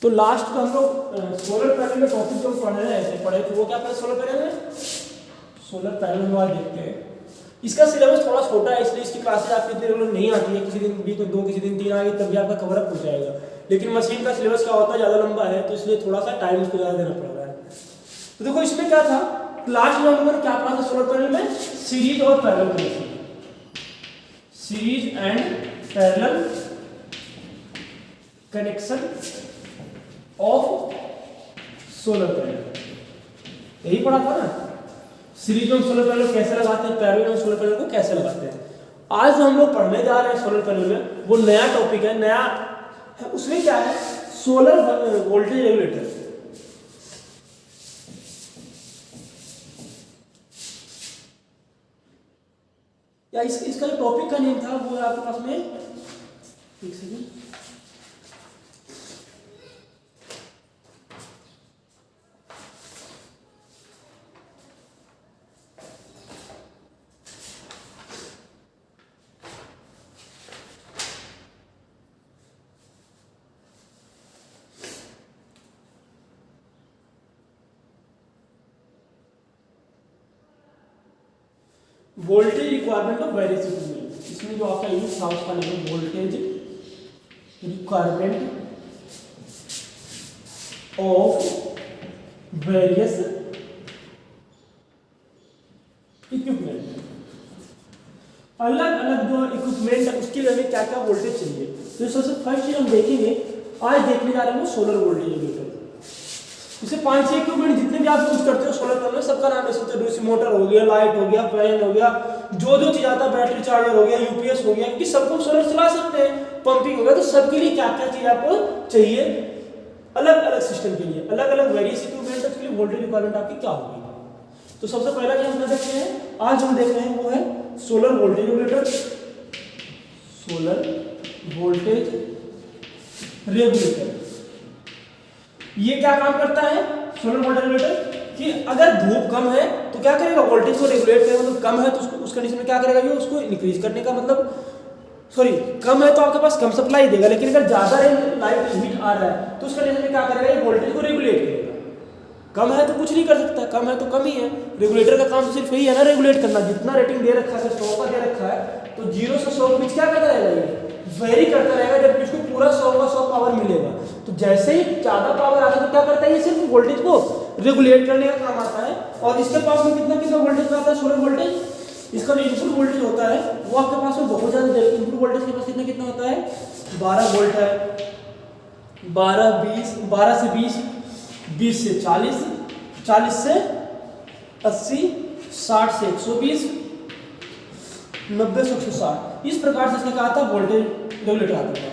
तो लास्ट तो हम लोग सोलर पैनल में टॉपिक जो पढ़े थे वो क्या पढ़े सोलर पैनल में। सोलर पैनल में आज देखते हैं। इसका सिलेबस थोड़ा छोटा है इसलिए इसकी क्लासेस आपकी इतनी रेगुलर नहीं आती है, किसी दिन भी तो 2 किसी दिन 3 आ गई तब भी आपका कवर अप हो जाएगा। लेकिन मशीन का सिलेबस क्या होता है ज़्यादा लंबा है तो इसलिए थोड़ा सा टाइम उसको ज़्यादा देना पड़ रहा है। तो देखो इसमें क्या था, लास्ट में हम लोगों ने क्या पढ़ा था सोलर पैनल में, सीरीज और parallel connection, series and parallel connection of solar panel, यही पढ़ा था ना। सीरीज में सोलर पैनल कैसे लगाते हैं, पैरेलल में सोलर पैनल को कैसे लगाते हैं। आज जो हम लोग पढ़ने जा रहे हैं सोलर पैनल में वो नया टॉपिक है, नया है। उसमें क्या है, सोलर वोल्टेज रेगुलेटर। या इसका जो टॉपिक का नेम था वो है आपके पास में, एक second, voltage requirement of various equipment. इसमें जो आपका यूज था उसका नाम है voltage requirement of various equipment. अलग अलग जो इक्विपमेंट है उसके लिए क्या क्या वोल्टेज चाहिए। तो सबसे फर्स्ट चीज हम देखेंगे, आज देखने जा रहे हैं सोलर वोल्टेज रेगुलेटर। इसे 5-6 इक्विपमेंट जितने भी आप यूज करते हो सोलर पैनल में सबका नाम है। सोचते डीसी मोटर हो गया, लाइट हो गया, फैन हो गया, जो चीज आता है, बैटरी चार्जर हो गया, यूपीएस हो गया, कि सबको सोलर चला सकते हैं, पंपिंग हो गया। तो सबके लिए क्या क्या चीज आपको चाहिए, अलग अलग सिस्टम के लिए अलग अलग वेरियस इक्विपमेंट, उसके लिए वोल्टेज रिक्वायरमेंट आपकी क्या होगी। तो सबसे पहला जो हम देखते हैं, आज हम देख रहे हैं वो है solar voltage regulator. Solar voltage regulator ये क्या काम करता है, सोलर वोल्टेज रेगुलेटर, कि अगर धूप कम है तो क्या करेगा, वोल्टेज को रेगुलेट करेगा। मतलब कम है तो उसको उस कंडीशन में क्या करेगा, ये उसको इंक्रीज करने का मतलब सॉरी, कम है तो आपके पास कम सप्लाई देगा। लेकिन अगर ज्यादा लाइट हीट आ रहा है तो उस कंडीशन में क्या करेगा, ये वोल्टेज को रेगुलेट करेगा। कम है तो कुछ नहीं कर सकता, कम है तो कम ही है। रेगुलेटर का काम तो सिर्फ यही है ना, रेगुलेट करना। जितना रेटिंग दे रखा है, 100 का दे रखा है, तो 0 से 100 के बीच क्या करता रहेगा, ये वेरी करता रहेगा, जब उसको पूरा 100 का 100 पावर मिलेगा। तो जैसे ही ज्यादा पावर आता है तो क्या करता है, ये सिर्फ वोल्टेज को रेगुलेट करने का काम आता है। और इसके पास में कितना कितना वोल्टेज आता है सोलर वोल्टेज, इसका जो इनपुट वोल्टेज होता है वो आपके पास में बहुत ज्यादा, इनपुट वोल्टेज के पास कितना कितना होता है, 12 वोल्ट है, 12 से 20, 20 से 40, 40 से 80, 60 से 120, 90 से 160। इस प्रकार से इसका क्या आता है, वोल्टेज रेगुलेटर आता है।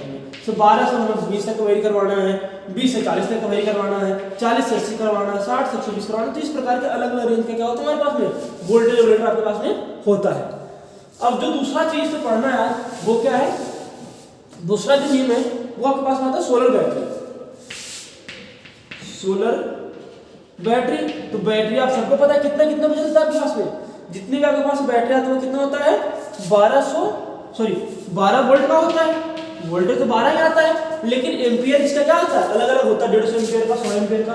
तो 12 से हमें 20 तक वेरी करवाना है, 20 से 40 तक वेरी करवाना है, 40 से 80 करवाना है, 60 से 120 करवाना है। तो इस प्रकार के अलग अलग रेंज का क्या होता है हमारे पास में, वोल्टेज रेगुलेटर आपके पास में होता है। अब जो दूसरा चीज तो पढ़ना है वो क्या है, दूसरा जो चीज है वो आपके पास में आता है सोलर बैटरी। सोलर बैटरी, तो बैटरी आप सबको पता है कितना कितना बचता है आपके पास में, जितनी भी आपके पास बैटरी आता है वो कितना होता है, 12 वोल्ट का होता है। वोल्टेज तो 12 ही आता है, लेकिन एम्पियर इसका क्या आता है, अलग अलग होता है। 150 एम्पियर का, 100 एम्पियर का,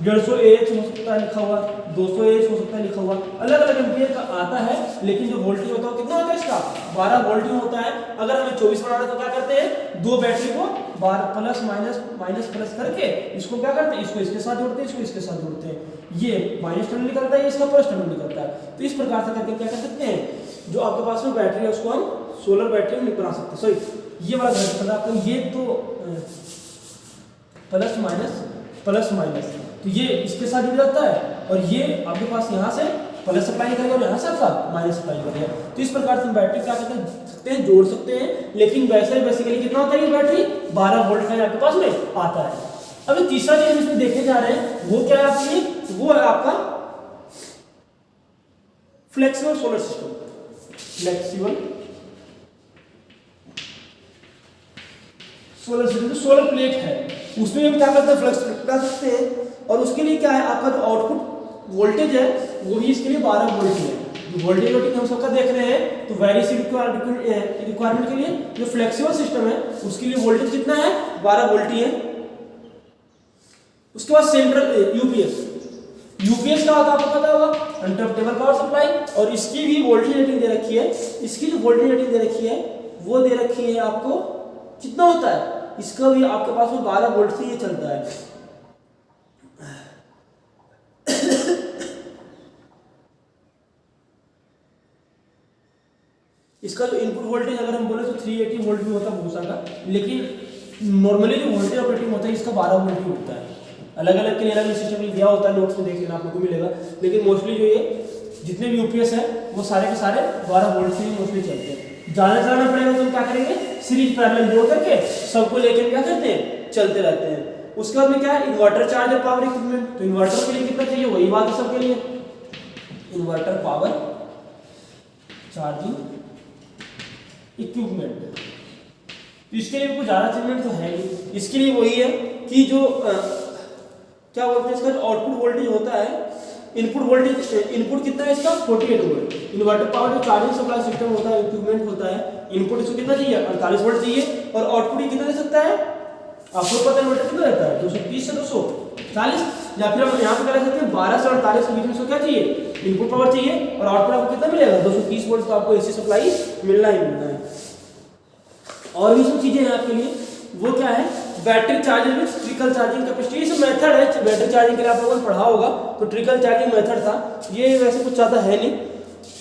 150 AH हो सकता है लिखा हुआ, 200 AH हो सकता है लिखा हुआ, अलग अलग एम्पियर का आता है। लेकिन जो वोल्टेज होता है कितना होता है इसका, 12 वोल्ट ही होता है। अगर हमें 24 बनाना है तो क्या करते हैं, दो बैटरी को 12 प्लस माइनस प्लस करके इसको क्या करते हैं, इसको इसके साथ जोड़ते हैं, इसको इसके साथ जोड़ते हैं। ये माइनस टर्मिनल निकलता है, इसका प्लस टर्मिनल निकलता है। तो इस प्रकार से करके क्या कर सकते हैं, जो आपके पास में बैटरी है उसको हम सोलर बैटरी में बना सकते हैं। सॉरी, ये वाला घटक आपको, ये तो प्लस माइनस, तो ये इसके साथ जुड़ जाता है और ये आपके पास यहाँ से प्लस सप्लाई करेगा और यहाँ से आपका माइनस सप्लाई करेगा। तो इस प्रकार से बैटरी क्या कर सकते हैं, जोड़ सकते हैं। लेकिन वैसे बेसिकली कितना होता है ये बैटरी, 12 वोल्ट का आपके पास में आता है। अब तीसरा चीज इसमें देखे जा रहे हैं वो क्या है आपकी, वो है आपका flexible solar system. Flexible solar system, solar plate है, उसमें हम क्या करते हैं, फ्लक्स कर सकते हैं। और उसके लिए क्या है, आपका जो आउटपुट वोल्टेज है वो भी इसके लिए 12 वोल्ट है। जो वोल्टेज रेटिंग हम सबका देख रहे हैं, तो वेरियस रिक्वायरमेंट के लिए जो फ्लेक्सिबल सिस्टम है उसके लिए वोल्टेज कितना है, 12 वोल्ट ही है। उसके बाद सेंट्रल यूपीएस। यूपीएस का होता है आपको पता होगा, अनइंटरप्टेबल पावर सप्लाई, और इसकी भी वोल्टेज रेटिंग दे रखी है। इसकी जो वोल्टेज रेटिंग दे रखी है वो दे रखी है आपको कितना होता है, इसका भी आपके पास में 12 वोल्ट से ये चलता है। इसका जो इनपुट वोल्टेज अगर हम बोले तो 380 वोल्ट भी होता है भूसा का, लेकिन नॉर्मली जो वोल्टेज ऑपरेटिंग होता है इसका 12 वोल्ट ही होता है। अलग अलग के लिए अलग सिस्टम में दिया होता है, नोट्स में देख लेना आप लोग को मिलेगा, लेकिन मोस्टली जो ये जितने भी यूपीएस है वो सारे के सारे 12 वोल्ट से ही मोस्टली चलते हैं। जाना पड़ेगा तो हम क्या करेंगे, सीरीज पैरेलल जोड़ करके सबको लेकर क्या करते हैं, चलते रहते हैं। उसके बाद में क्या है, इन्वर्टर चार्जर पावर इक्विपमेंट। तो इन्वर्टर के लिए कितना चाहिए, वही बात है सबके लिए, इन्वर्टर पावर चार्जिंग इक्विपमेंट। इसके लिए कोई ज़्यादा अचीवमेंट तो है नहीं, इसके लिए वही है कि जो क्या बोलते हैं इसका जो आउटपुट वोल्टेज होता है, इनपुट वोल्टेज, इनपुट कितना है इसका 48 वोल्ट। इन्वर्टर पावर जो चार्जिंग सप्लाई सिस्टम होता है, इक्विपमेंट होता है, इनपुट इसको कितना चाहिए 48 वोल्ट चाहिए, और आउटपुट ये कितना दे सकता है, आपको पता है इन्वर्टर कितना रहता है 230 से 240, या फिर हम यहाँ पे कह सकते हैं 12 से 48 के बीच में इसको क्या चाहिए, इनपुट पावर चाहिए, और आउटपुट आपको कितना मिलेगा 230 वोल्ट। तो आपको एसी सप्लाई मिलना ही मिलना है। और भी सब चीजें हैं आपके लिए, वो क्या है, बैटरी चार्जर में ट्रिकल चार्जिंग कैपेसिटी। ये सब मेथड है बैटरी चार्जिंग के लिए, आप लोगों ने पढ़ा होगा, तो ट्रिकल चार्जिंग मेथड था ये, वैसे कुछ ज़्यादा है नहीं।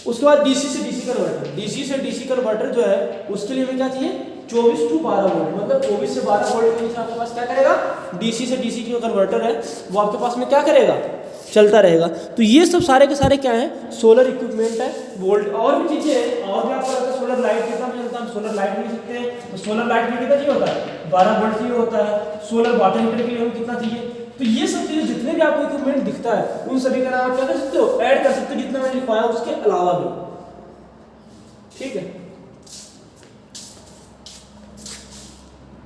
उसके बाद डीसी से डीसी कन्वर्टर, डीसी से डीसी कन्वर्टर जो है उसके लिए हमें क्या चाहिए 24 to 12 वोल्ट, मतलब 24 से 12 वोल्ट के बीच आपके पास क्या करेगा, डीसी से डीसी जो कन्वर्टर है वो आपके पास में क्या करेगा, चलता रहेगा। तो ये सब सारे के सारे क्या है, सोलर इक्विपमेंट है। वोल्ट और भी चीजें हैं, और भी आपको लगता है सोलर लाइट कितना मिलता है, सोलर लाइट भी सकते हैं। तो सोलर लाइट में कितना चाहिए होता है 12 वोल्ट चाहिए होता है। सोलर वाटर हीटर के लिए हमें कितना चाहिए। तो ये सब चीजें जितने भी आपको इक्विपमेंट दिखता है उन सभी का नाम आप क्या कर सकते हो, ऐड कर सकते हो, जितना मैंने लिखवाया उसके अलावा भी, ठीक है।